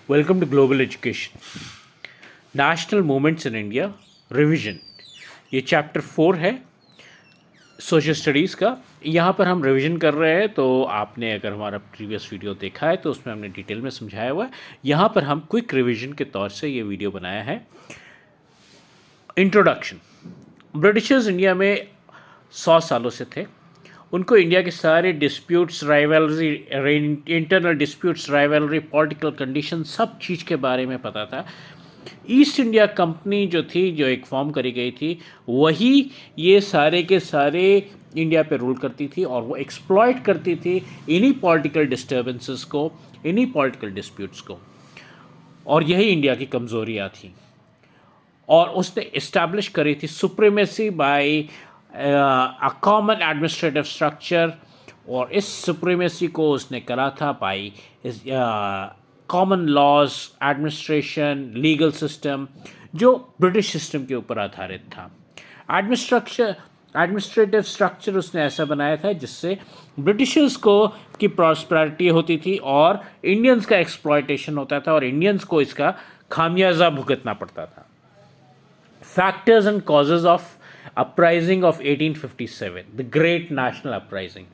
Welcome to global education. National movements in India revision, ये chapter 4 है social studies का। यहाँ पर हम रिवीजन कर रहे हैं, तो आपने अगर हमारा प्रीवियस वीडियो देखा है तो उसमें हमने डिटेल में समझाया हुआ है। यहाँ पर हम क्विक रिवीजन के तौर से ये वीडियो बनाया है। इंट्रोडक्शन। ब्रिटिशर्स इंडिया में 100 सालों से थे। उनको इंडिया के सारे disputes, rivalry, internal disputes, rivalry, political condition, सब चीज़ के बारे में पता था। ईस्ट इंडिया कंपनी जो थी, जो एक फॉर्म करी गई थी, वही ये सारे के सारे इंडिया पे रूल करती थी और वो एक्सप्लॉइट करती थी इन्हीं पॉलिटिकल डिस्टर्बेंसेस को, इन्हीं पॉलिटिकल डिस्प्यूट्स को, और यही इंडिया की कमज़ोरियाँ थी। और उसने इस्टेब्लिश करी थी supremacy by a common administrative structure, और इस सुप्रीमेसी को उसने करा था by common laws, administration, legal system, जो ब्रिटिश सिस्टम के ऊपर आधारित था। एडमिनिस्ट्रेटिव स्ट्रक्चर उसने ऐसा बनाया था जिससे ब्रिटिशर्स को की प्रॉस्पेरिटी होती थी और इंडियंस का एक्सप्लॉयटेशन होता था और इंडियंस को इसका खामियाजा भुगतना पड़ता था। Factors and causes of uprising of 1857, the great national uprising.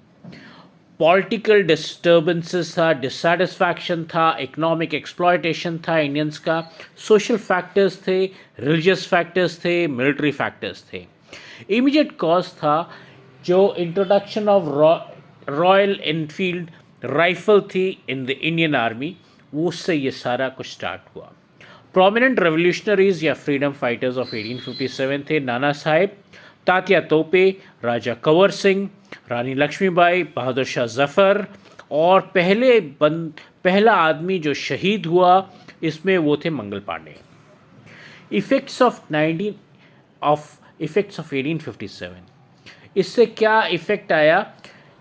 Political disturbances था, डिससेटिस्फैक्शन था, इकोनॉमिक एक्सप्लॉयटेशन था इंडियंस का, सोशल फैक्टर्स थे, रिलीजियस फैक्टर्स थे, मिलिट्री फैक्टर्स थे। इमीडिएट कॉज था जो introduction of royal Enfield rifle थी इन द इंडियन आर्मी, उससे ये सारा कुछ स्टार्ट हुआ। प्रोमिनेंट रेवोल्यूशनरीज या फ्रीडम फाइटर्स ऑफ 1857 थे नाना साहेब, तात्या तोपे, राजा कंवर सिंह, रानी लक्ष्मीबाई, बहादुर शाह जफ़र, और पहला आदमी जो शहीद हुआ इसमें वो थे मंगल पांडे। इफ़ेक्ट्स ऑफ 1857, इससे क्या इफ़ेक्ट आया?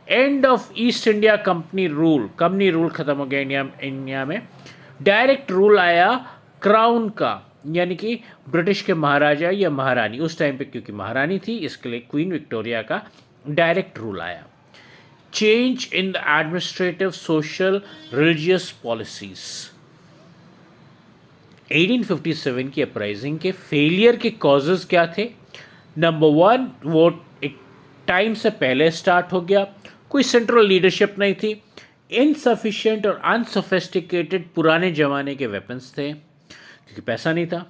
End of east India company rule ख़त्म हो गया इंडिया में। डायरेक्ट रूल आया क्राउन का, यानी कि ब्रिटिश के महाराजा या महारानी, उस टाइम पे क्योंकि महारानी थी इसके लिए क्वीन विक्टोरिया का डायरेक्ट रूल आया। Change in the administrative, social, religious policies. 1857 की अपराइजिंग के फेलियर के कॉजेज क्या थे? नंबर 1, वो एक टाइम से पहले स्टार्ट हो गया, कोई सेंट्रल लीडरशिप नहीं थी, इनसफिशिएंट और अनसोफिस्टिकेटेड पुराने ज़माने के वेपन्स थे क्योंकि पैसा नहीं था।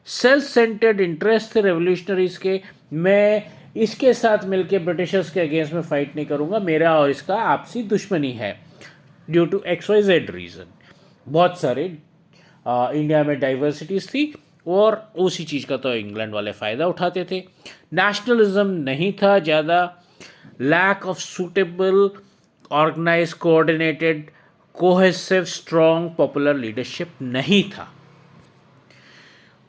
सेल्फ सेंटर्ड इंटरेस्ट थे रेवोल्यूशनरीज के, मैं इसके साथ मिलके ब्रिटिशर्स के अगेंस्ट में फाइट नहीं करूँगा, मेरा और इसका आपसी दुश्मनी है ड्यू टू XYZ रीज़न। बहुत सारे इंडिया में डाइवर्सिटीज़ थी और उसी चीज़ का तो इंग्लैंड वाले फ़ायदा उठाते थे। नेशनलिज्म नहीं था ज़्यादा, lack of suitable organise, coordinated, cohesive, strong popular leadership नहीं था।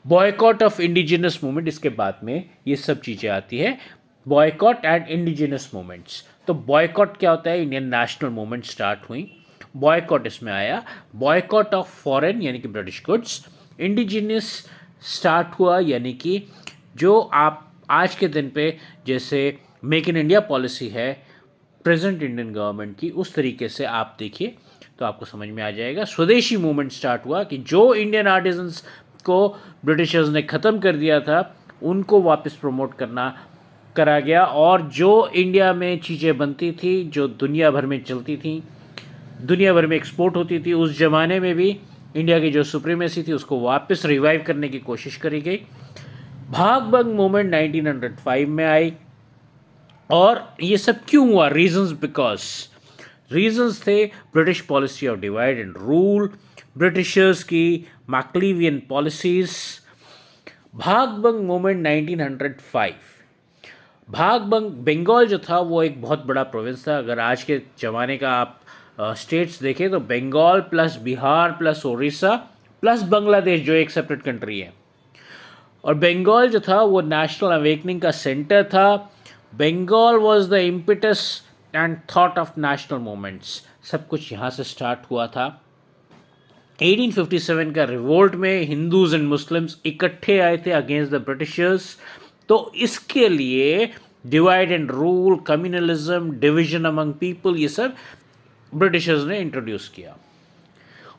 बॉयकॉट ऑफ इंडिजिनस मूवमेंट, इसके बाद में ये सब चीज़ें आती है, बॉयकॉट एंड इंडिजिनस मूवमेंट्स। तो बॉयकॉट क्या होता है? इंडियन नेशनल मूवमेंट स्टार्ट हुई, बॉयकॉट इसमें आया। बॉयकॉट ऑफ फॉरेन यानी कि ब्रिटिश गुड्स। इंडिजिनस स्टार्ट हुआ यानी कि जो आप आज के दिन पे जैसे मेक इन इंडिया पॉलिसी है प्रेजेंट इंडियन गवर्नमेंट की, उस तरीके से आप देखिए तो आपको समझ में आ जाएगा। स्वदेशी मूवमेंट स्टार्ट हुआ कि जो इंडियन आर्टिजन्स को ब्रिटिशर्स ने ख़त्म कर दिया था उनको वापस प्रमोट करा गया, और जो इंडिया में चीज़ें बनती थी, जो दुनिया भर में चलती थी, दुनिया भर में एक्सपोर्ट होती थी, उस ज़माने में भी इंडिया की जो सुप्रीमेसी थी उसको वापस रिवाइव करने की कोशिश करी गई। भाग बंग मूवमेंट 1905 में आई, और ये सब क्यों हुआ? रीजंस थे British policy of divide and rule, Britishers की मैक्लीवियन पॉलिसीज। भाग बंग मूवमेंट 1905, भाग बंग, बंगाल जो था वो एक बहुत बड़ा प्रोविंस था। अगर आज के ज़माने का आप स्टेट्स देखें तो Bengal plus Bihar plus Orissa plus Bangladesh जो एक सेपरेट कंट्री है, और बंगाल जो था वो नेशनल अवेकनिंग का सेंटर था। Bengal was the impetus and thought of national movements, सब कुछ यहाँ से स्टार्ट हुआ था। 1857 का रिवोल्ट में हिंदूज एंड मुस्लिम्स इकट्ठे आए थे अगेंस्ट द ब्रिटिशर्स, तो इसके लिए divide and rule, communalism, division among people, ये सब ब्रिटिशर्स ने इंट्रोड्यूस किया।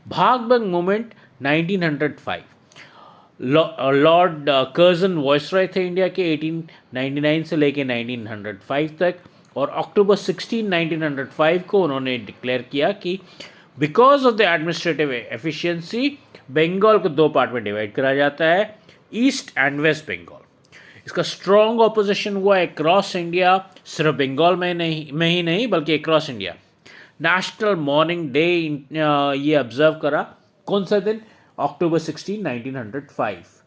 भाग बंग मूवमेंट 1905। लॉर्ड कर्जन वायसरॉय थे इंडिया के 1899 से लेके 1905 तक, और अक्टूबर 16, 1905 को उन्होंने डिक्लेयर किया कि because of the administrative efficiency Bengal को दो पार्ट में डिवाइड करा जाता है, ईस्ट एंड वेस्ट बंगाल। इसका स्ट्रॉन्ग ऑपोजिशन हुआ अक्रॉस इंडिया, सिर्फ बंगाल में ही नहीं बल्कि across India. National mourning day ये ऑब्जर्व करा, कौन सा दिन? अक्टूबर 16, 1905।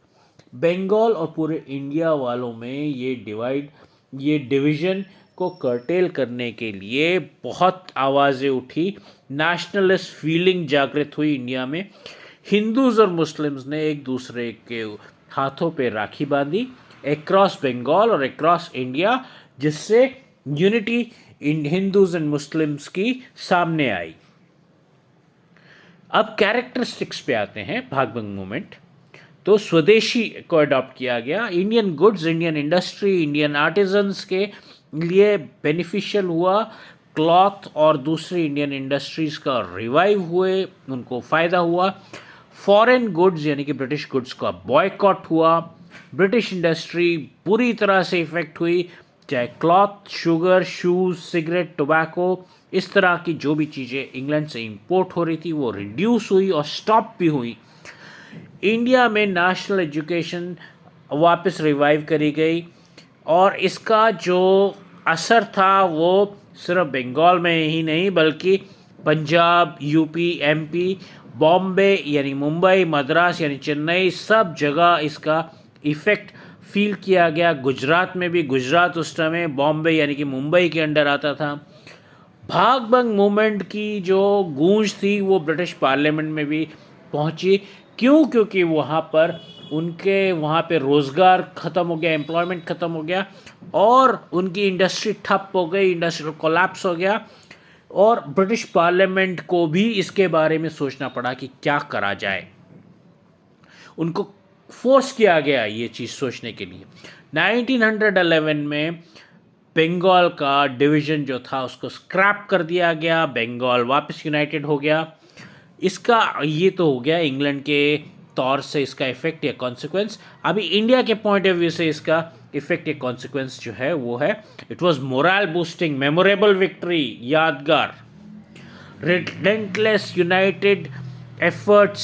बंगाल और पूरे इंडिया वालों में ये डिवीज़न को कर्टेल करने के लिए बहुत आवाज़ें उठी, नेशनलिस्ट फीलिंग जागृत हुई इंडिया में। हिंदूज़ और मुस्लिम्स ने एक दूसरे के हाथों पे राखी बांधी अक्रॉस बंगाल और अक्रॉस इंडिया, जिससे unity in Hindus and Muslims की सामने आई। अब कैरेक्टरिस्टिक्स पे आते हैं भागबंग मूवमेंट। तो स्वदेशी को अडॉप्ट किया गया, Indian goods, Indian industry, Indian artisans के लिए बेनिफिशियल हुआ। क्लॉथ और दूसरी इंडियन इंडस्ट्रीज़ का रिवाइव हुए, उनको फ़ायदा हुआ। फॉरेन गुड्स यानी कि ब्रिटिश गुड्स का बॉयकॉट हुआ। ब्रिटिश इंडस्ट्री पूरी तरह से इफ़ेक्ट हुई, चाहे cloth, sugar, shoes, cigarette, tobacco, इस तरह की जो भी चीज़ें इंग्लैंड से इंपोर्ट हो रही थी वो रिड्यूस हुई और स्टॉप भी हुई। इंडिया में नेशनल एजुकेशन वापस रिवाइव करी गई, और इसका जो असर था वो सिर्फ बंगाल में ही नहीं बल्कि पंजाब, यूपी, एमपी, बॉम्बे यानी मुंबई, मद्रास यानी चेन्नई, सब जगह इसका इफ़ेक्ट फील किया गया। गुजरात में भी, गुजरात उस समय बॉम्बे यानी कि मुंबई के अंडर आता था। भागबंग मूवमेंट की जो गूंज थी वो ब्रिटिश पार्लियामेंट में भी पहुंची। क्यों? क्योंकि वहाँ पे रोज़गार ख़त्म हो गया, एम्प्लॉयमेंट ख़त्म हो गया, और उनकी इंडस्ट्री ठप हो गई, इंडस्ट्रियल कोलैप्स हो गया, और ब्रिटिश पार्लियामेंट को भी इसके बारे में सोचना पड़ा कि क्या करा जाए। उनको फोर्स किया गया ये चीज़ सोचने के लिए। 1911 में बंगाल का डिवीज़न जो था उसको स्क्रैप कर दिया गया, बंगाल वापस यूनाइटेड हो गया। इसका ये तो हो गया इंग्लैंड के तौर से इसका इफ़ेक्ट या कॉन्सिक्वेंस। अभी इंडिया के पॉइंट ऑफ व्यू से इसका इफ़ेक्ट या कॉन्सिक्वेंस जो है वो है, it was moral boosting, memorable victory, यादगार, रिलेंटलेस यूनाइटेड एफर्ट्स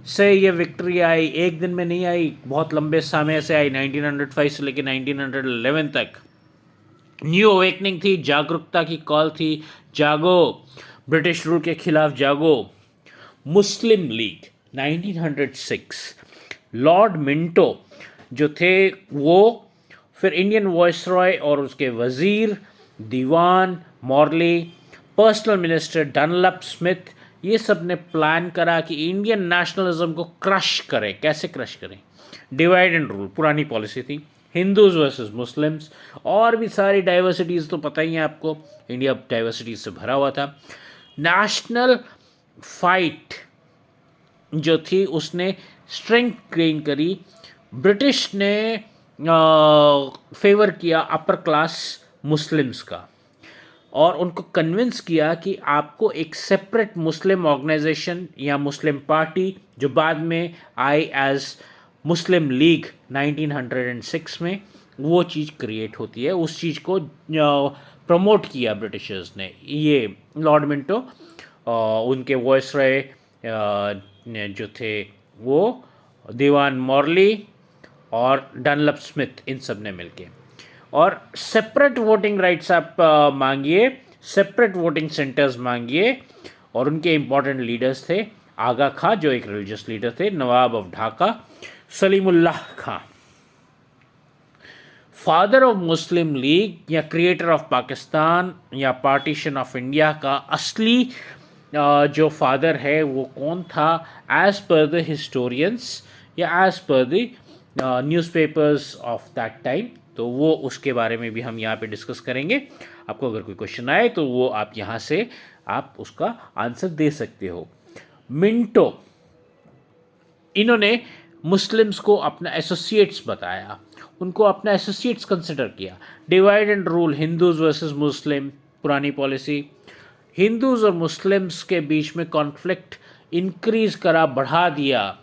से ये विक्ट्री आई। एक दिन में नहीं आई, बहुत लंबे समय से आई, 1905 से लेकर 1911 तक। न्यू अवेकनिंग थी, जागरूकता की कॉल थी, जागो, ब्रिटिश रूल के खिलाफ जागो। मुस्लिम लीग 1906, लॉर्ड मिंटो जो थे वो, फिर इंडियन वायसरॉय और उसके वज़ीर, दीवान Morley, personal minister Dunlop Smith, ये सब ने प्लान करा कि इंडियन नेशनलिज्म को क्रश करें। कैसे क्रश करें? डिवाइड एंड रूल पुरानी पॉलिसी थी, हिंदूज वर्सेस मुस्लिम्स, और भी सारी डाइवर्सिटीज़ तो पता ही है आपको, इंडिया डाइवर्सिटीज़ से भरा हुआ था। नेशनल फाइट जो थी उसने स्ट्रेंथ गेन करी। ब्रिटिश ने फेवर किया अपर क्लास मुस्लिम्स का, और उनको कन्विंस किया कि आपको एक सेपरेट मुस्लिम ऑर्गेनाइजेशन या मुस्लिम पार्टी, जो बाद में आई एज मुस्लिम लीग 1906 में, वो चीज़ क्रिएट होती है। उस चीज़ को प्रमोट किया ब्रिटिशर्स ने। ये लॉर्ड मिंटो, उनके वायसरॉय जो थे वो दीवान मॉर्ली और डनलप स्मिथ, इन सब ने मिलके, और सेपरेट वोटिंग राइट्स आप मांगिए, सेपरेट वोटिंग सेंटर्स मांगिए। और उनके इम्पॉर्टेंट लीडर्स थे आगा खां जो एक रिलीजियस लीडर थे, नवाब of Dhaka Salimullah Khan, father of Muslim League या क्रिएटर ऑफ पाकिस्तान या पार्टीशन ऑफ इंडिया का असली जो फादर है वो कौन था, एज पर द हिस्टोरियंस या as per the newspapers of that time. तो वो उसके बारे में भी हम यहाँ पे डिस्कस करेंगे। आपको अगर कोई क्वेश्चन आए तो वो आप यहाँ से आप उसका आंसर दे सकते हो। मिंटो, इन्होंने मुस्लिम्स को अपना एसोसिएट्स बताया, उनको अपना एसोसिएट्स कंसिडर किया। Divide and rule, Hindus versus Muslim, पुरानी पॉलिसी। हिंदूज और मुस्लिम्स के बीच में कॉन्फ्लिक्ट इंक्रीज करा, बढ़ा दिया।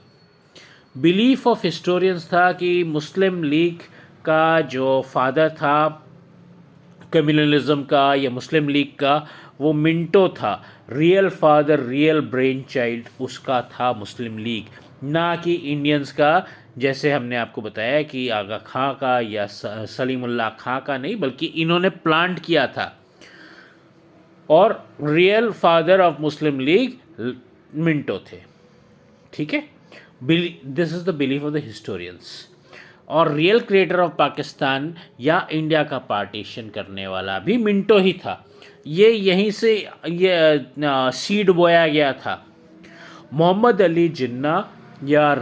बिलीफ ऑफ हिस्टोरियंस था कि मुस्लिम लीग का जो फादर था कम्युनलिज्म का या मुस्लिम लीग का, वो मिंटो था। Real father, real brain child उसका था मुस्लिम लीग, ना कि इंडियंस का, जैसे हमने आपको बताया कि आगा खां का या सलीमुल्लाह खां का नहीं, बल्कि इन्होंने प्लांट किया था। और real father of Muslim league Minto थे। ठीक है, this is the belief of the historians. और रियल क्रिएटर ऑफ पाकिस्तान या इंडिया का पार्टीशन करने वाला भी मिंटो ही था। ये यहीं से ये सीड बोया गया था। मोहम्मद अली जिन्ना या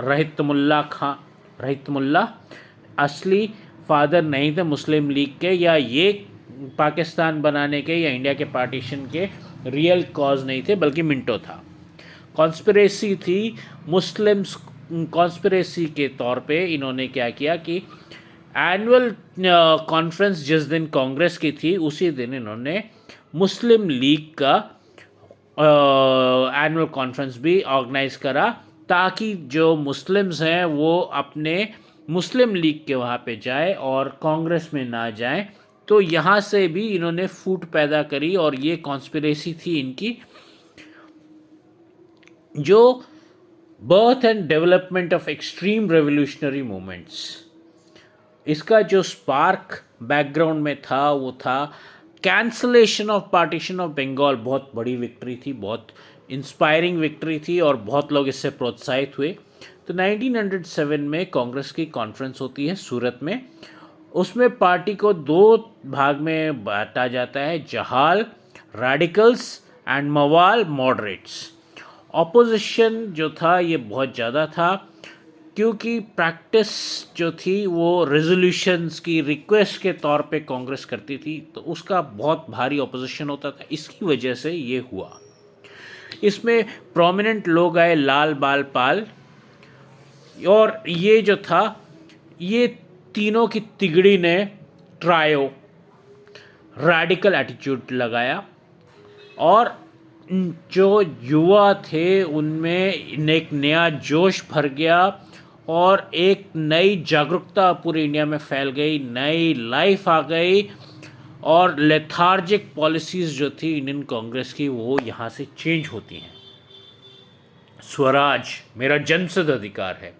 रहितमुल्ला खां, रहितमुल्ला असली फादर नहीं थे मुस्लिम लीग के, या ये पाकिस्तान बनाने के या इंडिया के पार्टीशन के रियल कॉज नहीं थे, बल्कि मिंटो था। कॉन्स्पिरेसी थी मुस्लिम्स। कॉन्स्पिरेसी के तौर पे इन्होंने क्या किया कि एनुअल कॉन्फ्रेंस जिस दिन कांग्रेस की थी, उसी दिन इन्होंने मुस्लिम लीग का एनुअल कॉन्फ्रेंस भी ऑर्गेनाइज करा, ताकि जो मुस्लिम्स हैं वो अपने मुस्लिम लीग के वहाँ पे जाए और कांग्रेस में ना जाए। तो यहाँ से भी इन्होंने फूट पैदा करी, और ये कॉन्स्पिरेसी थी इनकी। जो birth and development of extreme revolutionary movements, इसका जो स्पार्क बैकग्राउंड में था वो था cancellation of partition of Bengal. बहुत बड़ी विक्ट्री थी, बहुत इंस्पायरिंग विक्ट्री थी, और बहुत लोग इससे प्रोत्साहित हुए। तो 1907 में कांग्रेस की कॉन्फ्रेंस होती है सूरत में। उसमें पार्टी को दो भाग में बांटा जाता है, जहाल radicals and Mawal moderates. Opposition जो था ये बहुत ज़्यादा था, क्योंकि प्रैक्टिस जो थी वो रेजोल्यूशंस की रिक्वेस्ट के तौर पे कांग्रेस करती थी, तो उसका बहुत भारी ऑपोजिशन होता था। इसकी वजह से ये हुआ। इसमें प्रोमिनेंट लोग आए, लाल बाल पाल, और ये जो था, ये तीनों की तिगड़ी ने ट्रायो रैडिकल एटीट्यूड लगाया, और जो युवा थे उनमें एक नया जोश भर गया, और एक नई जागरूकता पूरे इंडिया में फैल गई, नई लाइफ आ गई, और लेथार्जिक पॉलिसीज़ जो थी इंडियन कांग्रेस की, वो यहाँ से चेंज होती हैं। स्वराज मेरा जन्मसिद्ध अधिकार है,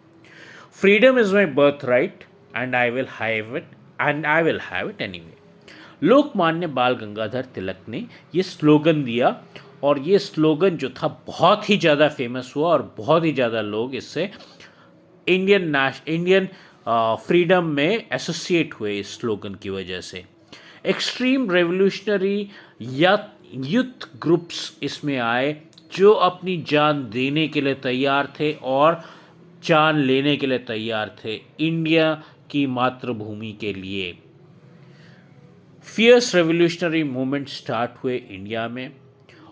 freedom is my birth right, and I will have it anyway. Lokmanya बाल गंगाधर तिलक ने ये स्लोगन दिया, और ये स्लोगन जो था बहुत ही ज़्यादा फेमस हुआ, और बहुत ही ज़्यादा लोग इससे इंडियन फ्रीडम में एसोसिएट हुए इस स्लोगन की वजह से। एक्सट्रीम रेवोल्यूशनरी या यूथ ग्रुप्स इसमें आए, जो अपनी जान देने के लिए तैयार थे और जान लेने के लिए तैयार थे इंडिया की मातृभूमि के लिए। फियर्स रेवोल्यूशनरी मूवमेंट स्टार्ट हुए इंडिया में,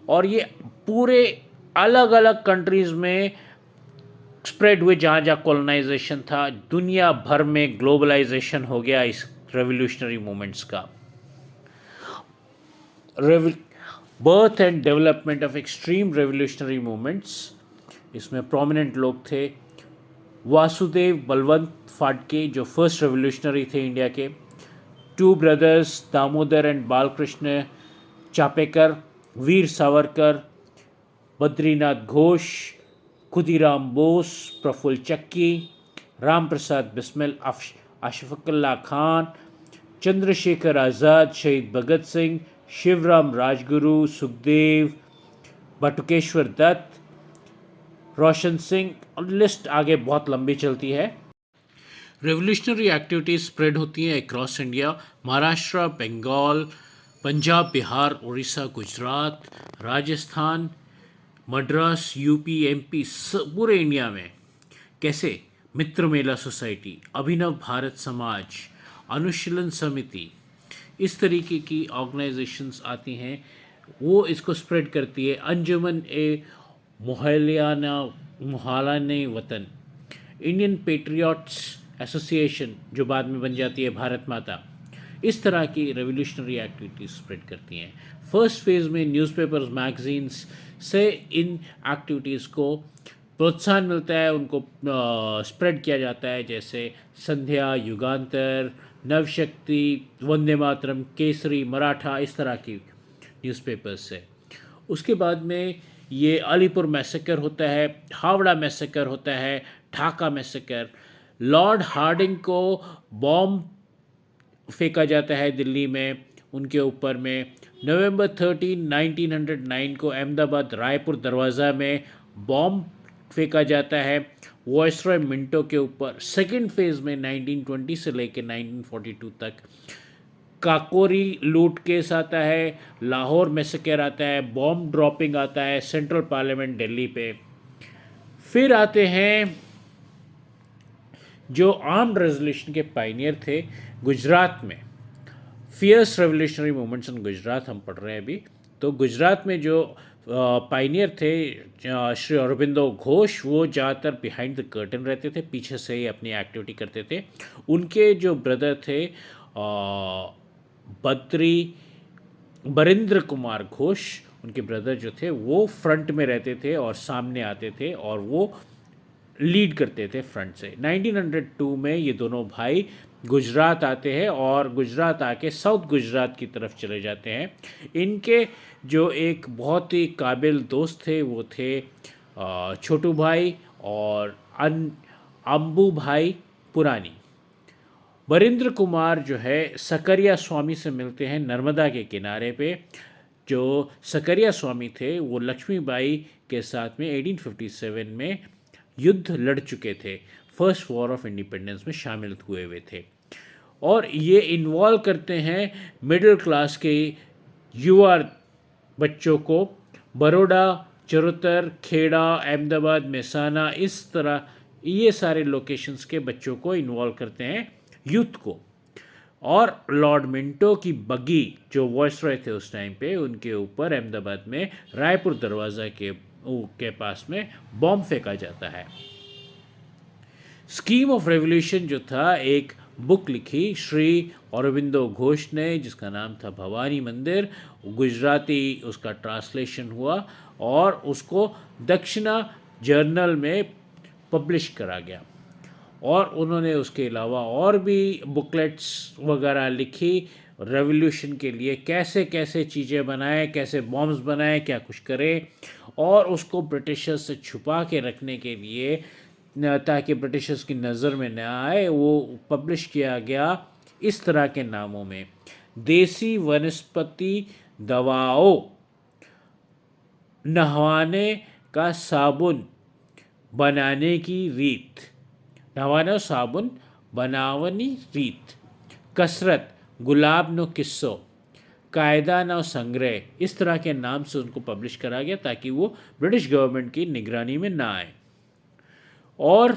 और ये पूरे अलग अलग कंट्रीज़ में स्प्रेड हुए। जहाँ जहाँ कॉलोनाइजेशन था, दुनिया भर में ग्लोबलाइजेशन हो गया इस रेवोल्यूशनरी मूवमेंट्स का। Birth and development of extreme revolutionary movements, इसमें प्रोमिनेंट लोग थे वासुदेव बलवंत फाड़के, जो फर्स्ट रेवोल्यूशनरी थे इंडिया के। Two brothers Damodar and Balkrishna Chapekar, Veer Savarkar, Badrinath Ghosh, Khudiram Bose, Prafulla Chaki, Ram Prasad Bismil, Ashfaqulla Khan, Chandrashekhar Azad, शहीद भगत सिंह, शिवराम राजगुरु, सुखदेव, बटुकेश्वर दत्त, रोशन सिंह, और लिस्ट आगे बहुत लंबी चलती है। रेवोल्यूशनरी एक्टिविटीज़ स्प्रेड होती हैं across India. Maharashtra, Bengal, Punjab, Bihar, Orissa, Gujarat, Rajasthan, Madras, UP, MP, पूरे इंडिया में। कैसे? मित्र मेला सोसाइटी, अभिनव भारत समाज, अनुशीलन समिति, इस तरीके की ऑर्गेनाइजेशंस आती हैं, वो इसको स्प्रेड करती है। अंजुमन ए मुहालाने वतन, इंडियन पेट्रियट्स एसोसिएशन, जो बाद में बन जाती है भारत माता, इस तरह की रेवोल्यूशनरी एक्टिविटीज स्प्रेड करती हैं। फर्स्ट फेज़ में न्यूज़पेपर्स, मैगजीन्स से इन एक्टिविटीज़ को प्रोत्साहन मिलता है, उनको स्प्रेड किया जाता है, जैसे संध्या, युगांतर, नवशक्ति, वंदे मातरम, केसरी, मराठा, इस तरह की न्यूज़पेपर्स से। उसके बाद में ये अलीपुर मैसेकर होता है, हावड़ा मैसेकर होता है, ढाका मैसेकर। लॉर्ड हार्डिंग को बॉम्ब फेंका जाता है दिल्ली में उनके ऊपर में। नवंबर 13, 1909 को अहमदाबाद रायपुर दरवाज़ा में बॉम्ब फेंका जाता है वॉइसरॉय मिंटो के ऊपर। सेकेंड फेज़ में 1920 से लेकर 1942 तक काकोरी लूट केस आता है, लाहौर मैसेकर आता है, बॉम्ब ड्रॉपिंग आता है सेंट्रल पार्लियामेंट दिल्ली पे। फिर आते हैं जो आर्म्ड रेजोल्यूशन के पायनियर थे गुजरात में, fierce revolutionary movements in Gujarat हम पढ़ रहे हैं अभी। तो गुजरात में जो पायनियर थे श्री अरबिंदो घोष, वो ज़्यादातर बिहाइंड द कर्टन रहते थे, पीछे से ही अपनी एक्टिविटी करते थे। उनके जो ब्रदर थे बरिंद्र कुमार घोष, उनके ब्रदर जो थे वो फ्रंट में रहते थे और सामने आते थे और वो लीड करते थे फ्रंट से। 1902 में ये दोनों भाई गुजरात आते हैं और गुजरात आके साउथ गुजरात की तरफ चले जाते हैं। इनके जो एक बहुत ही काबिल दोस्त थे वो थे छोटू भाई और अम्बू भाई पुरानी। वरिंद्र कुमार जो है सकरिया स्वामी से मिलते हैं नर्मदा के किनारे पे। जो सकरिया स्वामी थे वो लक्ष्मीबाई के साथ में 1857 में युद्ध लड़ चुके थे, फर्स्ट वॉर ऑफ इंडिपेंडेंस में शामिल हुए थे। और ये इन्वॉल्व करते हैं मिडिल क्लास के युवा बच्चों को। बड़ौदा, चरोतर, खेड़ा, अहमदाबाद, मेहसाना, इस तरह ये सारे लोकेशंस के बच्चों को इन्वॉल्व करते हैं, यूथ को। और लॉर्ड मिंटो की बग्गी जो वॉइसरॉय थे उस टाइम पे, उनके ऊपर अहमदाबाद में रायपुर दरवाज़ा के पास में बॉम्ब फेंका जाता है। स्कीम ऑफ रेवोल्यूशन जो था, एक बुक लिखी श्री अरबिंदो घोष ने जिसका नाम था भवानी मंदिर। गुजराती उसका ट्रांसलेशन हुआ और उसको दक्षिणा जर्नल में पब्लिश करा गया। और उन्होंने उसके अलावा और भी बुकलेट्स वगैरह लिखी रेवोल्यूशन के लिए, कैसे कैसे चीज़ें बनाएं, कैसे बॉम्ब्स बनाएं, क्या कुछ करें। और उसको ब्रिटिशर्स से छुपा के रखने के लिए, ताकि ब्रिटिशर्स की नज़र में न आए, वो पब्लिश किया गया इस तरह के नामों में: देसी वनस्पति दवाओं, नहवाने का साबुन बनाने की रीत, नहवानो साबुन बनावनी रीत, कसरत, गुलाब नो किस्सो, कायदा नो संग्रह, इस तरह के नाम से उनको पब्लिश करा गया ताकि वो ब्रिटिश गवर्नमेंट की निगरानी में ना आए। और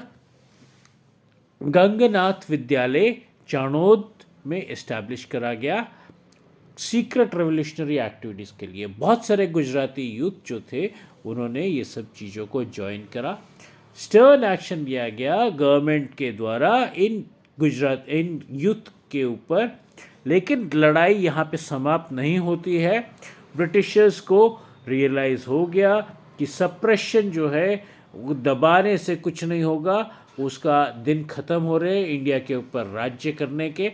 गंगनाथ विद्यालय चाणोद में इस्टेब्लिश करा गया सीक्रेट रेवोल्यूशनरी एक्टिविटीज़ के लिए। बहुत सारे गुजराती यूथ जो थे उन्होंने ये सब चीज़ों को ज्वाइन करा। स्टर्न एक्शन लिया गया गवर्नमेंट के द्वारा इन यूथ के ऊपर। लेकिन लड़ाई यहाँ पे समाप्त नहीं होती है। ब्रिटिशर्स को रियलाइज़ हो गया कि सप्रेशन जो है वो दबाने से कुछ नहीं होगा, उसका दिन ख़त्म हो रहे इंडिया के ऊपर राज्य करने के।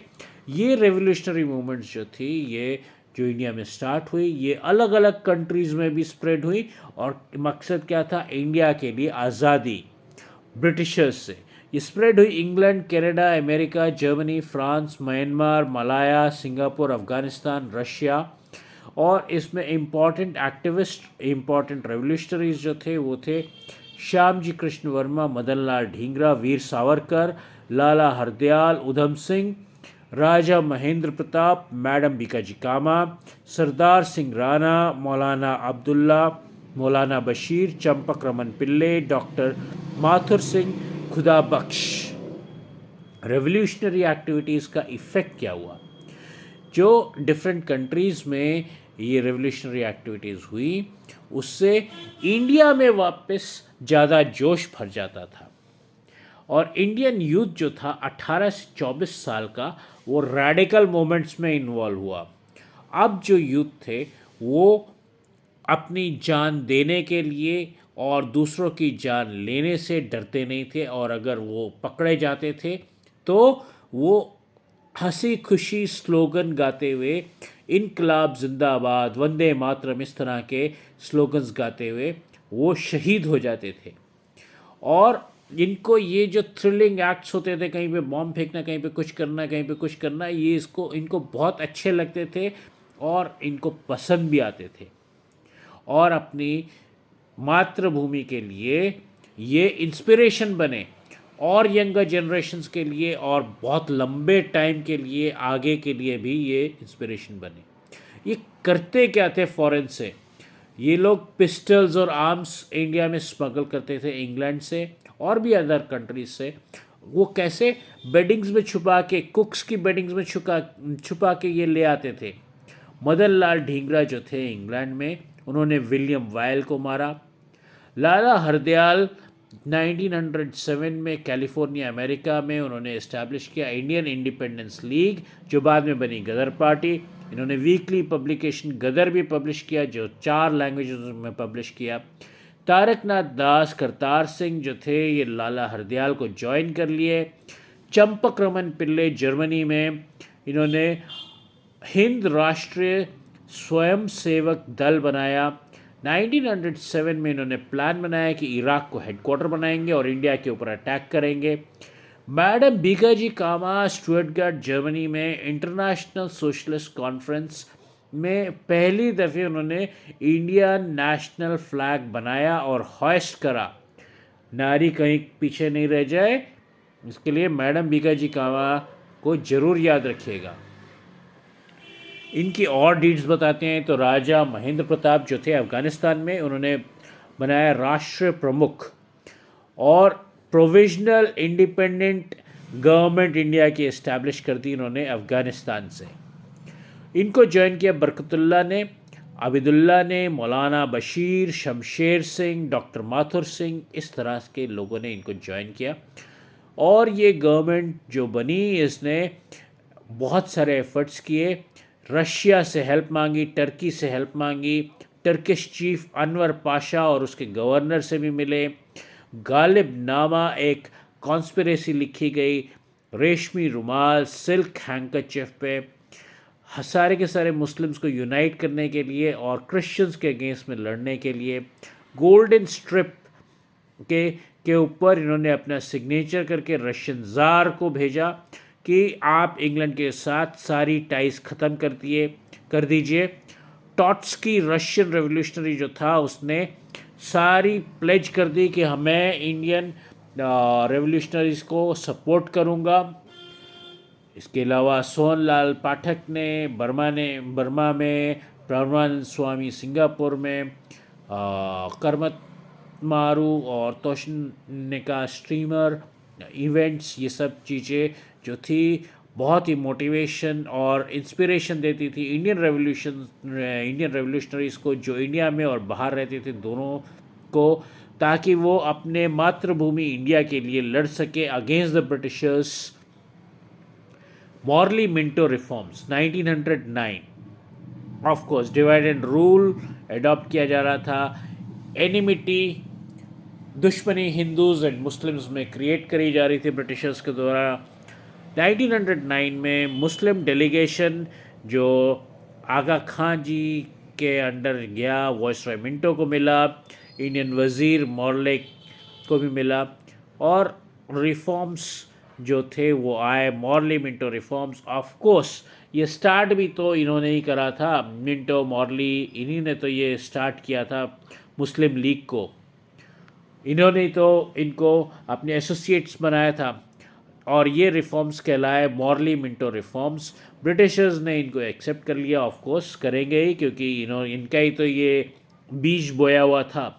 ये रेवोल्यूशनरी मूवमेंट्स जो थी, ये जो इंडिया में स्टार्ट हुई, ये अलग अलग कंट्रीज़ में भी स्प्रेड हुई। और मकसद क्या था? इंडिया के लिए आज़ादी ब्रिटिशर्स से। ये स्प्रेड हुई England, Canada, America, Germany, France, Myanmar, Malaya, Singapore, Afghanistan, Russia. और इसमें इम्पॉर्टेंट एक्टिविस्ट, इम्पॉर्टेंट रेवोल्यूशनरीज जो थे वो थे श्याम जी कृष्ण वर्मा, मदन लाल ढींगरा, वीर सावरकर, लाला हरदयाल, उधम सिंह, राजा महेंद्र प्रताप, मैडम बीकाजी कामा, सरदार सिंह राणा, मौलाना अब्दुल्ला, मौलाना बशीर, चंपक रमन पिल्ले, डॉक्टर माथुर सिंह खुदा बख्श। रेवोल्यूशनरी एक्टिविटीज़ का इफ़ेक्ट क्या हुआ? जो डिफरेंट कंट्रीज़ में ये रेवोल्यूशनरी एक्टिविटीज़ हुई, उससे इंडिया में वापस ज़्यादा जोश भर जाता था। और इंडियन यूथ जो था 18 से 24 साल का, वो रैडिकल मोमेंट्स में इन्वॉल्व हुआ। अब जो यूथ थे वो अपनी जान देने के लिए और दूसरों की जान लेने से डरते नहीं थे, और अगर वो पकड़े जाते थे तो वो हंसी खुशी स्लोगन गाते हुए, इनकलाब जिंदाबाद, वंदे मातरम, इस तरह के स्लोगन्स गाते हुए वो शहीद हो जाते थे। और इनको ये जो थ्रिलिंग एक्ट्स होते थे, कहीं पे बॉम्ब फेंकना, कहीं पे कुछ करना, कहीं पे कुछ करना, ये इसको इनको बहुत अच्छे लगते थे और इनको पसंद भी आते थे। और अपनी मातृभूमि के लिए ये इंस्पिरेशन बने, और यंगर जनरेशन्स के लिए, और बहुत लंबे टाइम के लिए आगे के लिए भी ये इंस्पिरेशन बने। ये करते क्या थे फॉरेन से? ये लोग पिस्टल्स और आर्म्स इंडिया में स्मगल करते थे, इंग्लैंड से और भी अदर कंट्रीज से। वो कैसे? बेडिंग्स में छुपा के, कुक्स की बेडिंग्स में छुपा के ये ले आते थे। मदन लाल ढींगरा जो थे इंग्लैंड में, उन्होंने विलियम वायल को मारा। लाला हरदयाल 1907 में कैलिफोर्निया अमेरिका में उन्होंने इस्टेब्लिश किया इंडियन इंडिपेंडेंस लीग, जो बाद में बनी गदर पार्टी। इन्होंने वीकली पब्लिकेशन गदर भी पब्लिश किया, जो 4 लैंग्वेजेस में पब्लिश किया। तारकनाथ दास करतार सिंह जो थे, ये लाला हरदयाल को ज्वाइन कर लिए। चंपक रमन पिल्ले जर्मनी में, इन्होंने हिंद राष्ट्रीय स्वयंसेवक दल बनाया। 1907 में इन्होंने प्लान बनाया कि इराक को हेडक्वार्टर बनाएंगे और इंडिया के ऊपर अटैक करेंगे। मैडम बीकाजी कामा स्टुअर्टगार्ट जर्मनी में इंटरनेशनल सोशलिस्ट कॉन्फ्रेंस में पहली दफ़े उन्होंने इंडियन नेशनल फ्लैग बनाया और हॉइस्ट करा। नारी कहीं पीछे नहीं रह जाए, इसके लिए मैडम बीकाजी कामा को ज़रूर याद रखिएगा। इनकी और डीड्स बताते हैं तो राजा महेंद्र प्रताप जो थे अफ़गानिस्तान में, उन्होंने बनाया राष्ट्र प्रमुख, और प्रोविजनल इंडिपेंडेंट गवर्नमेंट इंडिया की इस्टेब्लिश कर दी इन्होंने अफ़गानिस्तान से। इनको ज्वाइन किया बरकतुल्ला ने, आबिदुल्ला ने, मौलाना बशीर, शमशेर सिंह, डॉक्टर माथुर सिंह, इस तरह के लोगों ने इनको ज्वाइन किया। और ये गवर्नमेंट जो बनी, इसने बहुत सारे एफर्ट्स किए। रशिया से हेल्प मांगी, टर्की से हेल्प मांगी, टर्किश चीफ अनवर पाशा और उसके गवर्नर से भी मिले। गालिब नामा एक कॉन्स्पिरेसी लिखी गई, रेशमी रुमाल, सिल्क हैंकरचिफ पे, सारे के सारे मुस्लिम्स को यूनाइट करने के लिए और क्रिश्चियंस के अगेंस्ट में लड़ने के लिए। गोल्डन स्ट्रिप के ऊपर इन्होंने अपना सिग्नेचर करके रशियन ज़ार को भेजा कि आप इंग्लैंड के साथ सारी टाइज ख़त्म कर दीजिए। टॉट्स्की रशियन रेवोल्यूशनरी जो था, उसने सारी प्लेज कर दी कि मैं इंडियन रेवोल्यूशनरीज़ को सपोर्ट करूंगा। इसके अलावा सोनलाल पाठक ने बर्मा में, परमानंद स्वामी सिंगापुर में, करमत मारू और तोशनिका स्ट्रीमर इवेंट्स, ये सब चीज़ें जो थी बहुत ही मोटिवेशन और इंस्पिरेशन देती थी इंडियन रेवोल्यूशनरीज़ को, जो इंडिया में और बाहर रहते थे दोनों को, ताकि वो अपने मातृभूमि इंडिया के लिए लड़ सके against the Britishers. Morley Minto reforms 1909, of course divide and rule adopt किया जा रहा था। एनिमिटी, दुश्मनी हिंदूज़ एंड मुस्लिम्स में क्रिएट करी जा रही थी ब्रिटिशर्स के द्वारा। 1909 में मुस्लिम डेलीगेशन जो आगा खान जी के अंडर गया, वायसराय मिंटो को मिला, इंडियन वज़ीर मॉर्ले को भी मिला, और रिफॉर्म्स जो थे वो आए, Morley Minto reforms. Of course ये स्टार्ट भी तो इन्होंने ही करा था, मिंटो मॉर्ली, इन्हीं ने तो ये स्टार्ट किया था मुस्लिम लीग को, इन्होंने तो इनको अपने एसोसिएट्स बनाया था, और ये रिफॉर्म्स कहलाए मॉर्ली मिंटो रिफॉर्म्स। ब्रिटिशर्स ने इनको एक्सेप्ट कर लिया, ऑफ कोर्स करेंगे ही, क्योंकि इनका ही तो ये बीज बोया हुआ था,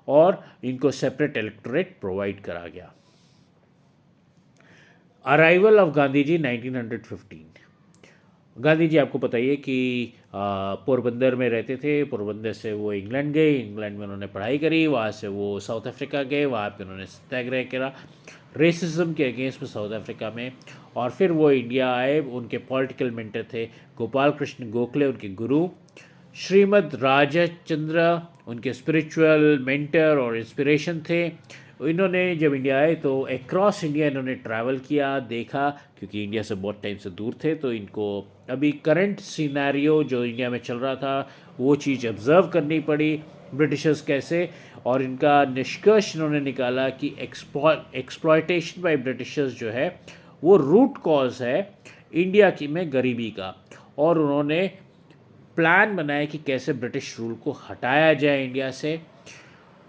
और इनको सेपरेट इलेक्टोरेट प्रोवाइड करा गया। अराइवल ऑफ गांधी जी 1915, गांधी जी आपको पता ही है कि पोरबंदर में रहते थे। पोरबंदर से वो इंग्लैंड गए, इंग्लैंड में उन्होंने पढ़ाई करी, वहाँ से वो साउथ अफ्रीका गए, वहाँ पे उन्होंने सत्याग्रह करा रेसिज्म के अगेंस्ट में साउथ अफ्रीका में। और फिर वो इंडिया आए। उनके पॉलिटिकल मेंटर थे गोपाल कृष्ण गोखले, उनके गुरु। श्रीमद राजचंद्र उनके स्पिरिचुअल मेंटर और इंस्पिरेशन थे। इन्होंने जब इंडिया आए तो अक्रॉस इंडिया इन्होंने ट्रैवल किया, देखा, क्योंकि इंडिया से बहुत टाइम से दूर थे, तो इनको अभी करंट सिनेरियो जो इंडिया में चल रहा था वो चीज़ ऑब्ज़र्व करनी पड़ी, ब्रिटिशर्स कैसे। और इनका निष्कर्ष इन्होंने निकाला कि एक्सप्लॉयटेशन बाय ब्रिटिशर्स जो है वो रूट कॉज है इंडिया की में गरीबी का। और उन्होंने प्लान बनाया कि कैसे ब्रिटिश रूल को हटाया जाए इंडिया से।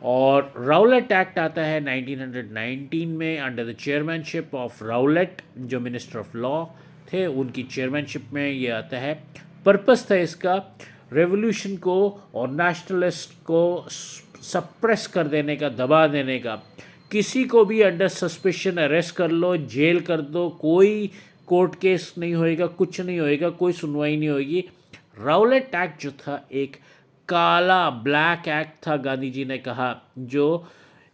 और राउलेट एक्ट आता है 1919 में under the chairmanship of Rowlatt, जो मिनिस्टर ऑफ लॉ थे, उनकी चेयरमैनशिप में ये आता है। पर्पस था इसका रेवोल्यूशन को और नेशनलिस्ट को सप्रेस कर देने का, दबा देने का। किसी को भी अंडर सस्पिशन अरेस्ट कर लो, जेल कर दो, कोई कोर्ट केस नहीं होएगा, कुछ नहीं होएगा, कोई सुनवाई नहीं होगी। राउलेट एक्ट जो था एक काला ब्लैक एक्ट था, गांधी जी ने कहा, जो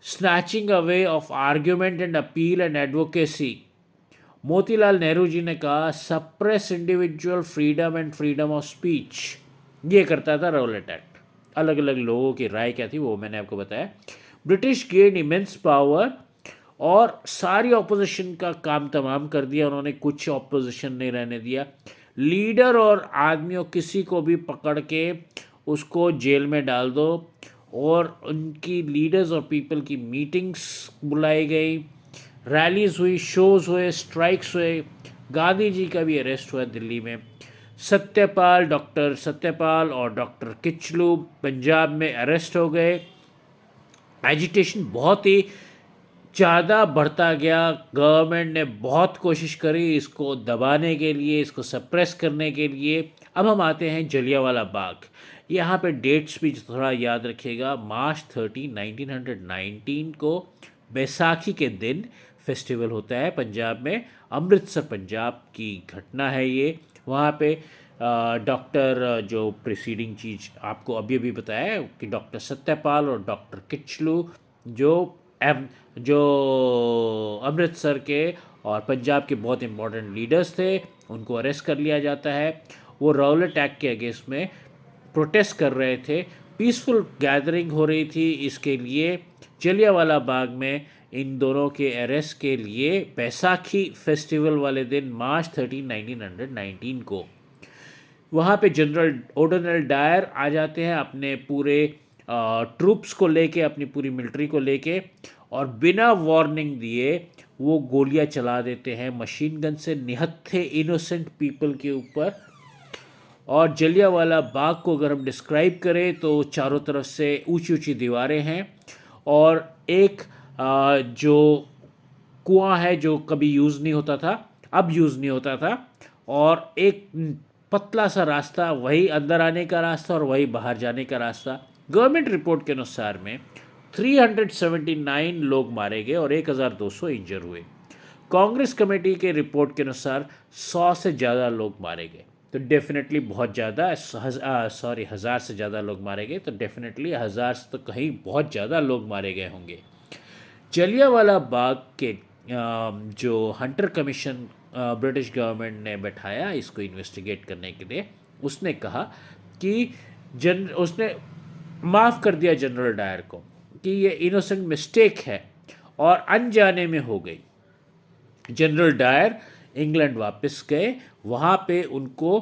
snatching away of argument and appeal and advocacy. Motilal Nehru ji ने कहा suppress individual freedom and freedom of speech. ये करता था राउलेट एक्ट। अलग अलग लोगों की राय क्या थी वो मैंने आपको बताया। ब्रिटिश गेन इमेंस पावर और सारी ऑपोजिशन का काम तमाम कर दिया उन्होंने, कुछ ऑपोजिशन नहीं रहने दिया। लीडर और आदमियों किसी को भी पकड़ के उसको जेल में डाल दो। और उनकी लीडर्स और पीपल की मीटिंग्स बुलाई गई, रैलीज हुई, शोज़ हुए, स्ट्राइक्स हुए। गांधी जी का भी अरेस्ट हुआ दिल्ली में। सत्यपाल, डॉक्टर सत्यपाल और डॉक्टर किचलू पंजाब में अरेस्ट हो गए। एजिटेशन बहुत ही ज़्यादा बढ़ता गया। गवर्नमेंट ने बहुत कोशिश करी इसको दबाने के लिए, इसको सप्रेस करने के लिए। अब हम आते हैं जलियांवाला बाग। यहाँ पे डेट्स भी थोड़ा याद रखिएगा। मार्च 30, 1919 को बैसाखी के दिन फेस्टिवल होता है पंजाब में। अमृतसर पंजाब की घटना है ये। वहाँ पे डॉक्टर, जो प्रिसीडिंग चीज़ आपको अभी अभी बताया है कि डॉक्टर सत्यपाल और डॉक्टर किचलू जो अमृतसर के और पंजाब के बहुत इंपॉर्टेंट लीडर्स थे, उनको अरेस्ट कर लिया जाता है। वो राउलेट एक्ट के अगेंस्ट में प्रोटेस्ट कर रहे थे। पीसफुल गैदरिंग हो रही थी। इसके लिए जलियांवाला बाग में इन दोनों के अरेस्ट के लिए बैसाखी फेस्टिवल वाले दिन मार्च 13, 1919 को वहाँ पे जनरल ओडोनेल डायर आ जाते हैं अपने पूरे ट्रूप्स को लेके, अपनी पूरी मिलिट्री को लेके, और बिना वार्निंग दिए वो गोलियां चला देते हैं मशीन गन से निहत्थे इनोसेंट पीपल के ऊपर। और जलियांवाला बाग को अगर हम डिस्क्राइब करें तो चारों तरफ से ऊंची ऊंची दीवारें हैं और एक जो कुआं है जो कभी यूज़ नहीं होता था, अब यूज़ नहीं होता था, और एक पतला सा रास्ता, वही अंदर आने का रास्ता और वही बाहर जाने का रास्ता। गवर्नमेंट रिपोर्ट के अनुसार में 379 लोग मारे गए और 1200 इंजर हुए। कांग्रेस कमेटी के रिपोर्ट के अनुसार 100 से ज़्यादा लोग मारे गए। तो डेफिनेटली बहुत ज़्यादा, 1000 से ज़्यादा लोग मारे गए, तो डेफिनेटली 1000 से तो कहीं बहुत ज़्यादा लोग मारे गए होंगे। जलियांवाला बाग के जो हंटर कमीशन ब्रिटिश गवर्नमेंट ने बैठाया इसको इन्वेस्टिगेट करने के लिए, उसने कहा कि उसने माफ़ कर दिया जनरल डायर को कि ये इनोसेंट मिस्टेक है और अनजाने में हो गई। जनरल डायर इंग्लैंड वापस गए, वहाँ पे उनको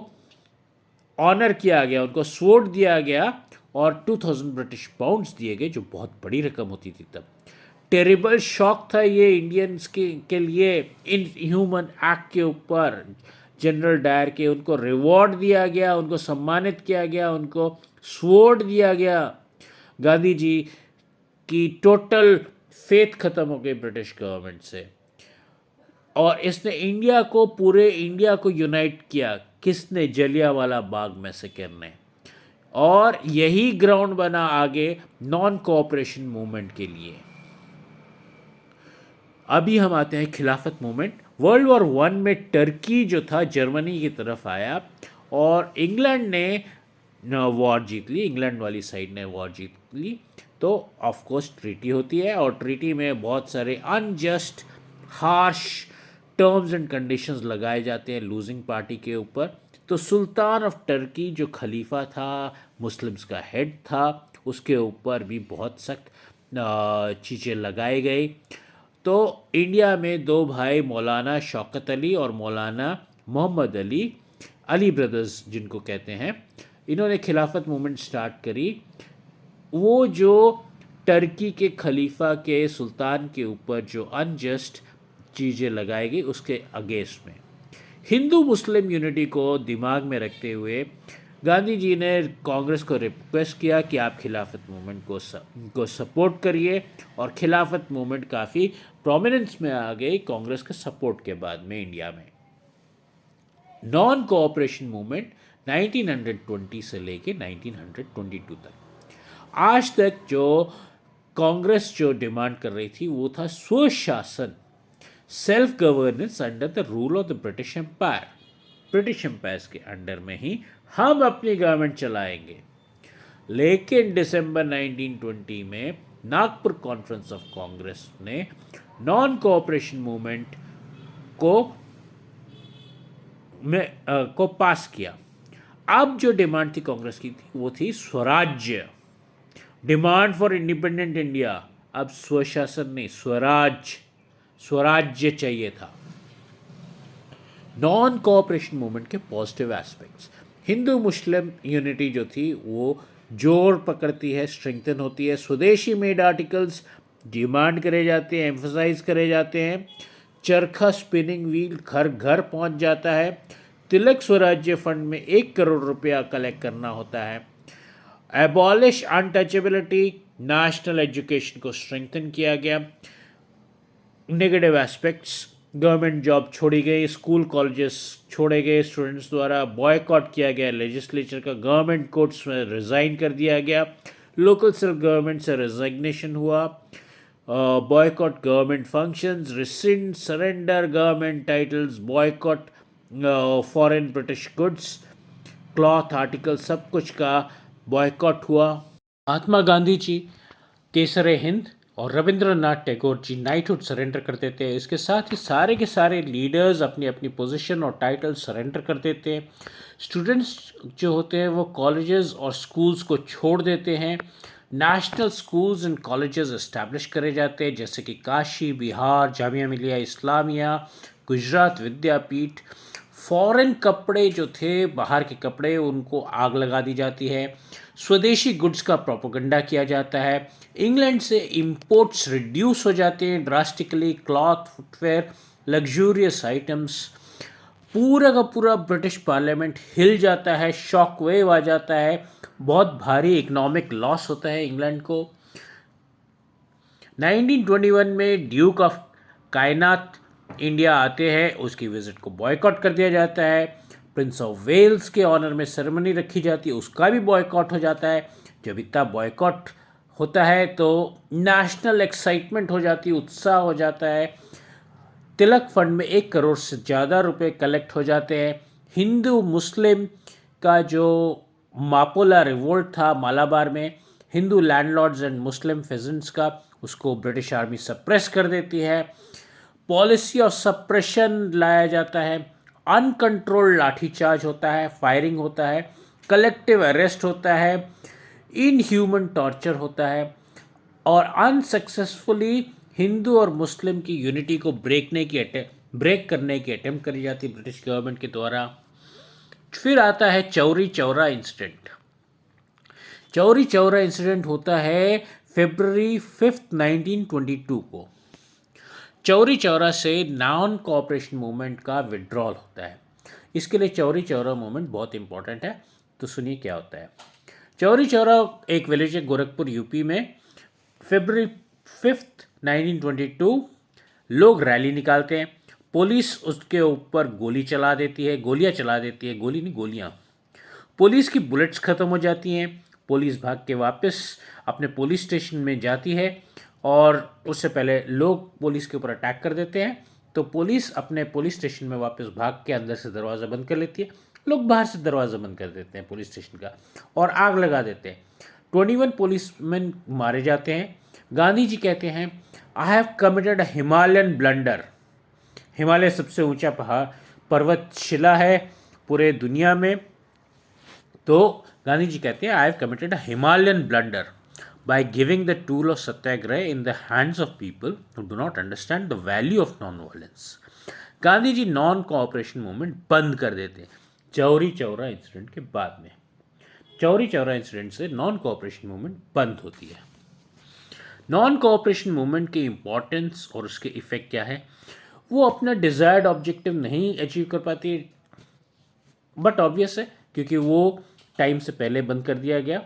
ऑनर किया गया, उनको स्वॉर्ड दिया गया और 2000 ब्रिटिश पाउंड्स दिए गए, जो बहुत बड़ी रकम होती थी तब। टेरिबल शॉक था ये इंडियंस के लिए इन ह्यूमन एक्ट के ऊपर। जनरल डायर के उनको रिवॉर्ड दिया गया, उनको सम्मानित किया गया, उनको स्वॉर्ड दिया गया। गांधी जी की टोटल फेथ खत्म हो गई ब्रिटिश गवर्नमेंट से, और इसने इंडिया को, पूरे इंडिया को यूनाइट किया। किसने? जलियांवाला बाग मैसेकर ने। और यही ग्राउंड बना आगे नॉन कोऑपरेशन मूवमेंट के लिए। अभी हम आते हैं खिलाफत मूवमेंट। वर्ल्ड वॉर वन में टर्की जो था जर्मनी की तरफ आया और इंग्लैंड ने वॉर जीत ली, इंग्लैंड वाली साइड ने वॉर जीत ली। तो ऑफ कोर्स ट्रीटी होती है और ट्रीटी में बहुत सारे unjust harsh terms and conditions लगाए जाते हैं लूजिंग पार्टी के ऊपर। तो सुल्तान ऑफ टर्की जो खलीफा था, मुस्लिम्स का हेड था, उसके ऊपर भी बहुत सख्त चीज़ें लगाई गई। तो इंडिया में दो भाई मौलाना शौकत अली और मौलाना मोहम्मद अली, अली ब्रदर्स जिनको कहते हैं, इन्होंने खिलाफत मूवमेंट स्टार्ट करी। वो जो टर्की के खलीफा के सुल्तान के ऊपर जो अनजस्ट चीज़ें लगाई गई उसके अगेंस्ट में हिंदू मुस्लिम यूनिटी को दिमाग में रखते हुए गांधी जी ने कांग्रेस को रिक्वेस्ट किया कि आप खिलाफत मूवमेंट को सपोर्ट करिए और खिलाफत मूवमेंट काफ़ी प्रोमिनेंस में आ गई कांग्रेस के सपोर्ट के बाद में इंडिया में। नॉन कोऑपरेशन मूवमेंट 1920 से लेके 1922 तक आज तक जो कांग्रेस जो डिमांड कर रही थी वो था स्वशासन, self governance under the rule of the British empire. British empire के अंडर में ही हम अपनी गवर्नमेंट चलाएंगे। लेकिन दिसंबर 1920 में नागपुर कॉन्फ्रेंस ऑफ कांग्रेस ने नॉन कोऑपरेशन मूवमेंट को पास किया। अब जो डिमांड थी कांग्रेस की थी वो थी स्वराज्य, डिमांड फॉर इंडिपेंडेंट इंडिया। अब स्वशासन नहीं, स्वराज्य चाहिए था। नॉन कोऑपरेशन मूवमेंट के positive aspects, Hindu Muslim unity जो थी वो जोर पकड़ती है, स्ट्रेंथन होती है। स्वदेशी मेड आर्टिकल्स डिमांड करे जाते हैं, एम्फसाइज करे जाते हैं। चरखा स्पिनिंग व्हील घर घर पहुंच जाता है। तिलक स्वराज्य फंड में 1 करोड़ रुपया कलेक्ट करना होता है। एबॉलिश अनटचेबिलिटी, नेशनल एजुकेशन को स्ट्रेंथन किया गया। नेगेटिव एस्पेक्ट्स, गवर्नमेंट जॉब छोड़ी गई, स्कूल कॉलेजेस छोड़े गए स्टूडेंट्स द्वारा, बॉयकॉट किया गया लेजिस्लेचर का, गवर्नमेंट कोर्ट्स में रिज़ाइन कर दिया गया, लोकल सेल्फ गवर्नमेंट से रिजिग्नेशन हुआ, boycott government functions, rescind surrender government titles, boycott foreign British goods, cloth article, सब कुछ का बॉयकॉट हुआ। महात्मा गांधी जी केसर हिंद और रविंद्रनाथ टैगोर जी नाइटहुड सरेंडर कर देते हैं। इसके साथ ही सारे के सारे लीडर्स अपनी अपनी पोजीशन और टाइटल सरेंडर कर देते हैं। स्टूडेंट्स जो होते हैं वो कॉलेजेस और स्कूल्स को छोड़ देते हैं। National schools and colleges establish करे जाते हैं, जैसे कि काशी बिहार जामिया मिलिया इस्लामिया, गुजरात विद्यापीठ। फॉरेन कपड़े जो थे, बाहर के कपड़े, उनको आग लगा दी जाती है। स्वदेशी गुड्स का प्रोपोगंडा किया जाता है। इंग्लैंड से इंपोर्ट्स रिड्यूस हो जाते हैं drastically, cloth, footwear, luxurious items. पूरा का पूरा ब्रिटिश पार्लियामेंट हिल जाता है, शॉक वेव आ जाता है, बहुत भारी इकोनॉमिक लॉस होता है इंग्लैंड को। 1921 में ड्यूक ऑफ कायनात इंडिया आते हैं, उसकी विजिट को बॉयकॉट कर दिया जाता है। प्रिंस ऑफ वेल्स के ऑनर में सेरेमनी रखी जाती है, उसका भी बॉयकॉट हो जाता है। जब इतना बॉयकॉट होता है तो नेशनल एक्साइटमेंट हो जाती है, उत्साह हो जाता है। तिलक फंड में 1 करोड़ से ज़्यादा रुपए कलेक्ट हो जाते हैं। हिंदू मुस्लिम का जो मापोला रिवोल्ट था मालाबार में, हिंदू लैंडलॉर्ड्स एंड मुस्लिम फेजेंट्स का, उसको ब्रिटिश आर्मी सप्रेस कर देती है। पॉलिसी ऑफ सप्रेशन लाया जाता है। अनकंट्रोल्ड लाठीचार्ज होता है, फायरिंग होता है, कलेक्टिव अरेस्ट होता है, इनह्यूमन टॉर्चर होता है और अनसक्सेसफुली हिंदू और मुस्लिम की यूनिटी को ब्रेक करने की अटेम्प्ट करी जाती है ब्रिटिश गवर्नमेंट के द्वारा। फिर आता है चौरी चौरा इंसिडेंट। चौरी चौरा इंसिडेंट होता है फरवरी 5, 1922 को। चौरी चौरा से नॉन कोऑपरेशन मूवमेंट का विड्रॉल होता है। इसके लिए चौरी चौरा मूवमेंट बहुत इंपॉर्टेंट है, तो सुनिए क्या होता है। चौरी चौरा एक विलेज है गोरखपुर यूपी में। फरवरी 5, 1922 लोग रैली निकालते हैं। पुलिस उसके ऊपर गोलियां चला देती है, गोली नहीं गोलियां। पुलिस की बुलेट्स ख़त्म हो जाती हैं। पुलिस भाग के वापस अपने पुलिस स्टेशन में जाती है और उससे पहले लोग पुलिस के ऊपर अटैक कर देते हैं, तो पुलिस अपने पुलिस स्टेशन में वापस भाग के अंदर से दरवाज़ा बंद कर लेती है, लोग बाहर से दरवाज़ा बंद कर देते हैं पुलिस स्टेशन का और आग लगा देते हैं। 21 पुलिसमैन मारे जाते हैं। गांधी जी कहते हैं, I have committed a Himalayan blunder. Himalaya सबसे ऊंचा पहाड़ पर्वत शिला है पूरे दुनिया में। तो गांधी जी कहते हैं, I have committed a Himalayan blunder by giving the tool of satyagraha in the hands of people who do not understand the value of non violence. Gandhi ji non cooperation movement बंद कर देते हैं चौरी चौरा इंसिडेंट के बाद में। चौरी चौरा इंसिडेंट से नॉन कोऑपरेशन मूवमेंट बंद होती है। नॉन कोऑपरेशन मूवमेंट की इंपॉर्टेंस और उसके इफेक्ट क्या है, वो अपना डिजायर्ड ऑब्जेक्टिव नहीं अचीव कर पाती, बट ऑब्वियस है क्योंकि वो टाइम से पहले बंद कर दिया गया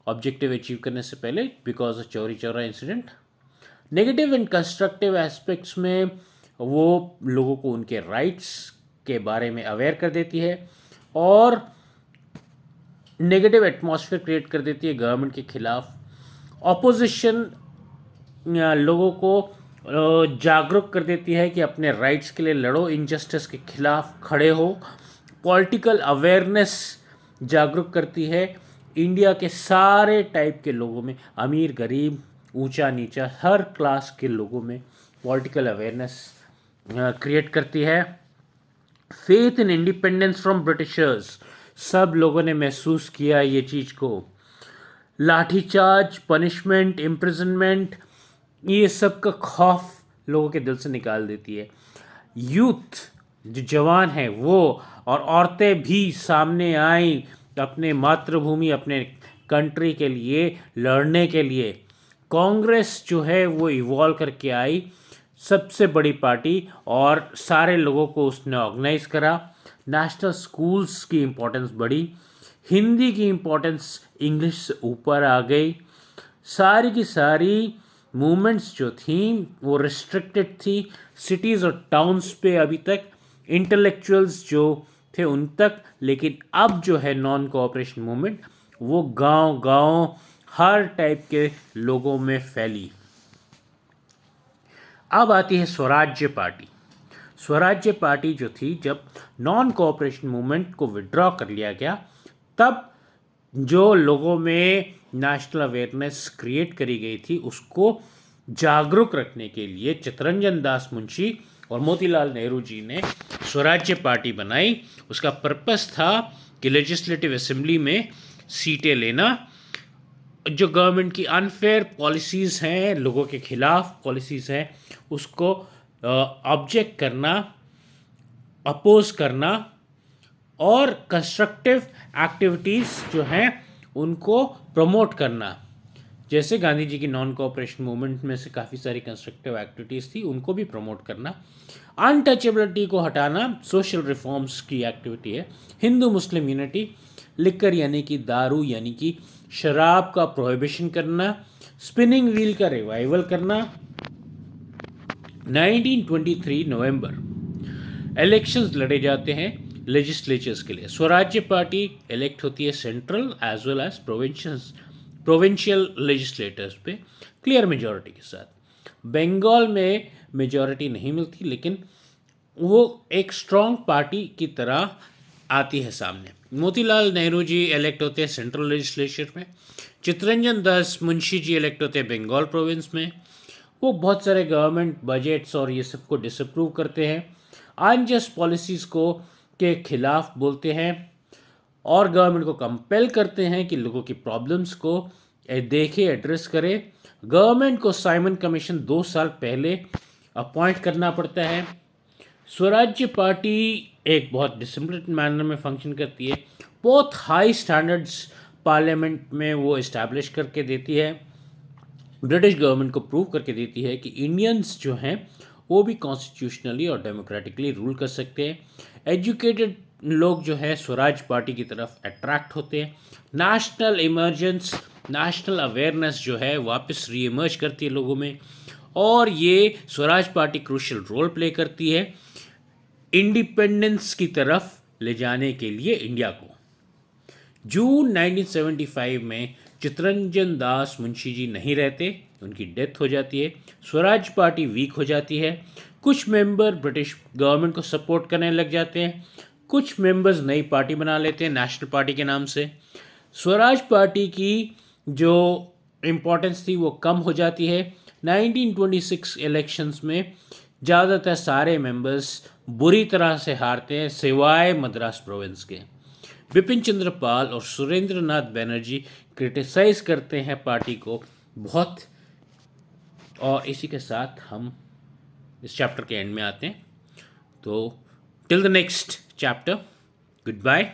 ऑब्जेक्टिव अचीव करने से पहले, because of Chauri Chaura incident. Negative and constructive aspects में वो लोगों को उनके राइट्स के बारे में अवेयर कर देती है और नेगेटिव एटमॉस्फेयर क्रिएट कर देती है गवर्नमेंट के खिलाफ। ऑपोजिशन लोगों को जागरूक कर देती है कि अपने राइट्स के लिए लड़ो, इनजस्टिस के खिलाफ खड़े हो। पॉलिटिकल अवेयरनेस जागरूक करती है इंडिया के सारे टाइप के लोगों में, अमीर गरीब ऊंचा नीचा हर क्लास के लोगों में पॉलिटिकल अवेयरनेस क्रिएट करती है। Faith in independence from Britishers, सब लोगों ने महसूस किया ये चीज़ को। लाठीचार्ज, पनिशमेंट, इम्प्रिजनमेंट, ये सब का खौफ लोगों के दिल से निकाल देती है। यूथ जो जवान है वो और औरतें भी सामने आई अपने मातृभूमि अपने कंट्री के लिए लड़ने के लिए। कांग्रेस जो है वो इवॉल्व करके आई, सबसे बड़ी पार्टी, और सारे लोगों को उसने ऑर्गेनाइज करा। नेशनल स्कूल्स की इम्पोर्टेंस बढ़ी, हिंदी की इम्पोर्टेंस इंग्लिश से ऊपर आ गई। सारी की सारी मूवमेंट्स जो थी वो रिस्ट्रिक्टेड थी सिटीज़ और टाउन्स पे अभी तक, इंटेलेक्चुअल्स जो थे उन तक, लेकिन अब जो है नॉन कोऑपरेशन मूवमेंट वो गांव गांव हर टाइप के लोगों में फैली। अब आती है स्वराज्य पार्टी। स्वराज्य पार्टी जो थी, जब नॉन कोऑपरेशन मूवमेंट को विड्रॉ कर लिया गया, तब जो लोगों में नेशनल अवेयरनेस क्रिएट करी गई थी उसको जागरूक रखने के लिए चित्तरंजन दास मुंशी और मोतीलाल नेहरू जी ने स्वराज्य पार्टी बनाई। उसका पर्पस था कि लेजिस्लेटिव असेंबली में सीटें लेना, जो गवर्नमेंट की अनफेयर पॉलिसीज़ हैं, लोगों के खिलाफ पॉलिसीज़ हैं, उसको ऑब्जेक्ट करना, अपोज करना और कंस्ट्रक्टिव एक्टिविटीज़ जो हैं उनको प्रमोट करना। जैसे गांधी जी की नॉन कोऑपरेशन मूवमेंट में से काफ़ी सारी कंस्ट्रक्टिव एक्टिविटीज़ थी, उनको भी प्रमोट करना। अनटचेबिलिटी को हटाना सोशल रिफॉर्म्स की एक्टिविटी है। हिंदू मुस्लिम यूनिटी, लिकर यानी कि दारू यानी कि शराब का प्रोहिबिशन करना, स्पिनिंग व्हील का रिवाइवल करना। 1923 नवंबर इलेक्शंस लड़े जाते हैं लेजिस्लेचर्स के लिए। स्वराज्य पार्टी इलेक्ट होती है central as well as provincial legislators पे क्लियर मेजॉरिटी के साथ। बंगाल में मेजॉरिटी नहीं मिलती, लेकिन वो एक स्ट्रॉन्ग पार्टी की तरह आती है सामने। मोतीलाल नेहरू जी इलेक्ट होते हैं सेंट्रल लेजिस्लेचर में। चित्तरंजन दास मुंशी जी इलेक्ट होते हैं बंगाल प्रोविंस में। वो बहुत सारे गवर्नमेंट बजट्स और ये सब को डिसअप्रूव करते हैं, अनजस्ट पॉलिसीज़ को के खिलाफ बोलते हैं और गवर्नमेंट को कंपेल करते हैं कि लोगों की प्रॉब्लम्स को देखे, एड्रेस करे। गवर्नमेंट को साइमन कमीशन 2 साल पहले अपॉइंट करना पड़ता है। स्वराज्य पार्टी एक बहुत डिसिप्लिन मैनर में फंक्शन करती है, बहुत हाई स्टैंडर्ड्स पार्लियामेंट में वो इस्टेब्लिश करके देती है, ब्रिटिश गवर्नमेंट को प्रूव करके देती है कि इंडियंस जो हैं वो भी कॉन्स्टिट्यूशनली और डेमोक्रेटिकली रूल कर सकते हैं। एजुकेटेड लोग जो है स्वराज पार्टी की तरफ अट्रैक्ट होते हैं। नेशनल इमर्जेंस, नेशनल अवेयरनेस जो है वापस री इमर्ज करती है लोगों में, और ये Swaraj party crucial role play करती है इंडिपेंडेंस की तरफ ले जाने के लिए इंडिया को। जून 1975 में चित्तरंजन दास मुंशी जी नहीं रहते, उनकी डेथ हो जाती है, स्वराज पार्टी वीक हो जाती है, कुछ मेंबर ब्रिटिश गवर्नमेंट को सपोर्ट करने लग जाते हैं, कुछ मेंबर्स नई पार्टी बना लेते हैं नेशनल पार्टी के नाम से। स्वराज पार्टी की जो इम्पोर्टेंस थी वो कम हो जाती है। 1926 इलेक्शंस में ज़्यादातर सारे मेंबर्स बुरी तरह से हारते हैं सिवाय मद्रास प्रोविंस के। बिपिन चंद्र पाल और सुरेंद्र नाथ बनर्जी क्रिटिसाइज करते हैं पार्टी को बहुत। और इसी के साथ हम इस चैप्टर के एंड में आते हैं। तो till the next chapter, good bye.